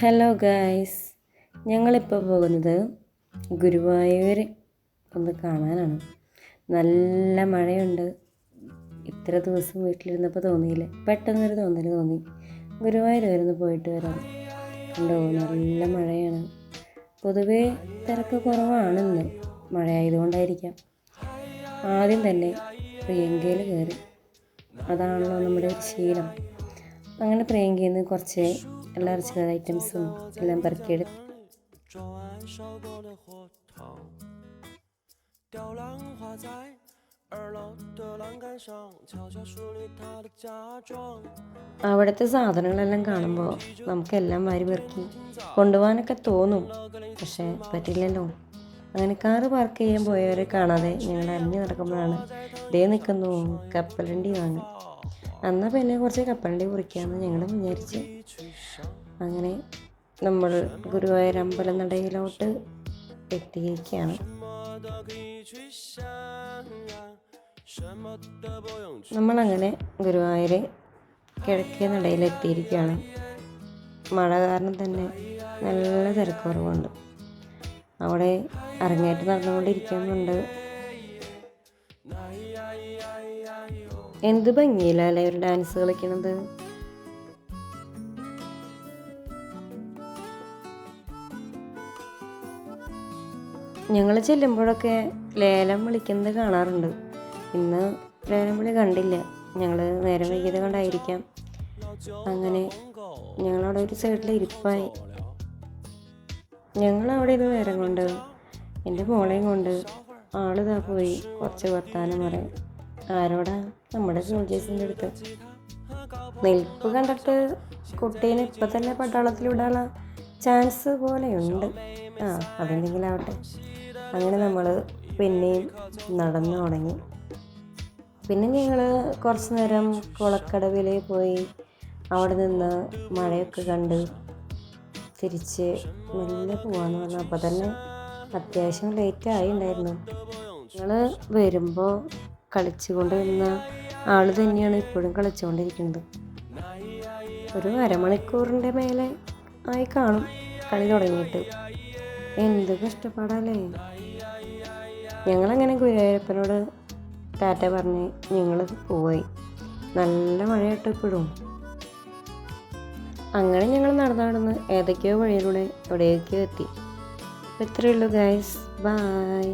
Hello guys, ഞങ്ങളിപ്പോൾ പോകുന്നത് ഗുരുവായൂർ ഒന്ന് കാണാനാണ്. നല്ല മഴയുണ്ട്. ഇത്ര ദിവസം വീട്ടിലിരുന്നപ്പോൾ തോന്നിയില്ല, പെട്ടെന്നൊരു തോന്നി ഗുരുവായൂർ വരെ ഒന്ന് പോയിട്ട് വരാം. കണ്ടോ, നല്ല മഴയാണ്. പൊതുവേ തിരക്ക് കുറവാണെന്ന്, മഴയായതുകൊണ്ടായിരിക്കാം. ആദ്യം തന്നെ പ്രിയങ്കയിൽ കയറി, അതാണല്ലോ നമ്മുടെ ഒരു ശീലം. അങ്ങനെ പ്രിയങ്കയിൽ നിന്ന് കുറച്ച് ഇറച്ചി ഐറ്റംസും എല്ലാം പെറുക്കിയെടുത്ത് അവിടുത്തെ സാധനങ്ങളെല്ലാം കാണുമ്പോൾ നമുക്കെല്ലാം വാരി പെറുക്കി കൊണ്ടുപോകാനൊക്കെ തോന്നും. പക്ഷേ പറ്റില്ലല്ലോ. അങ്ങനെ കാറ് പാർക്ക് ചെയ്യാൻ പോയവരെ കാണാതെ ഞങ്ങൾ അരിഞ്ഞു നടക്കുമ്പോഴാണ് ദേ നിൽക്കുന്നു കപ്പലണ്ടി വാങ്ങി. എന്നാൽ പിന്നെ കുറച്ച് കപ്പലണ്ടി കുറിക്കാമെന്ന് ഞങ്ങൾ വിചാരിച്ച് അങ്ങനെ നമ്മൾ ഗുരുവായൂർ അമ്പലനടയിലോട്ട് എത്തിയിരിക്കുകയാണ്. നമ്മളങ്ങനെ ഗുരുവായൂർ കിഴക്കേ നടയിലെത്തിയിരിക്കുകയാണ്. മഴ കാരണം തന്നെ നല്ല തിരക്കുറവുണ്ട്. അവിടെ അരങ്ങേറ്റം നടന്നുകൊണ്ടിരിക്കുന്നുണ്ട്. എന്ത് ഭംഗിയിലല്ലേ ഒരു ഡാൻസ് കളിക്കണത്. ഞങ്ങൾ ചെല്ലുമ്പോഴൊക്കെ ലേലം വിളിക്കുന്നത് കാണാറുണ്ട്. ഇന്ന് ലേലം വിളി കണ്ടില്ല. ഞങ്ങൾ നേരം വൈകിയത് കൊണ്ടായിരിക്കാം. അങ്ങനെ ഞങ്ങളവിടെ ഒരു സൈഡിൽ ഇരിപ്പായി. ഞങ്ങളവിടെ ഇരുന്ന് നേരം കൊണ്ട് എൻ്റെ മോളെയും കൊണ്ട് ആളിതാ പോയി കുറച്ച് വർത്താനം പറയാം. ആരോടാ? നമ്മുടെ സോൾജേഴ്സിൻ്റെ അടുത്ത്. നിൽപ്പ് കണ്ടിട്ട് കുട്ടീനെ ഇപ്പം തന്നെ പട്ടാളത്തിലിടാനുള്ള ചാൻസ് പോലെയുണ്ട്. അതെന്തെങ്കിലും ആവട്ടെ. അങ്ങനെ നമ്മൾ പിന്നെയും നടന്നു തുടങ്ങി. പിന്നെ ഞങ്ങൾ കുറച്ച് നേരം കുളക്കടവിൽ പോയി അവിടെ നിന്ന് മഴയൊക്കെ കണ്ട് തിരിച്ച് മെല്ലെ പോവാന്ന് പറഞ്ഞു. അപ്പോൾ തന്നെ അത്യാവശ്യം ലേറ്റായി ഉണ്ടായിരുന്നു. ഞങ്ങൾ വരുമ്പോൾ കളിച്ചുകൊണ്ട് നിന്ന ആൾ തന്നെയാണ് ഇപ്പോഴും കളിച്ചുകൊണ്ടിരിക്കുന്നത്. ഒരു അരമണിക്കൂറിൻ്റെ മേലെ ആയി കാണും കളി തുടങ്ങിയിട്ട്. എന്ത് കഷ്ടപ്പാടല്ലേ. ഞങ്ങളങ്ങനെ ഗുരുവായൂരപ്പനോട് ടാറ്റ പറഞ്ഞ് ഞങ്ങൾ പോയി. നല്ല മഴയായിട്ട് ഇപ്പോഴും. അങ്ങനെ ഞങ്ങൾ നടന്ന് ഏതൊക്കെയോ വഴിയിലൂടെ എവിടേക്കോ എത്തി. ഇത്രയേ ഉള്ളൂ ഗൈസ്, ബൈ.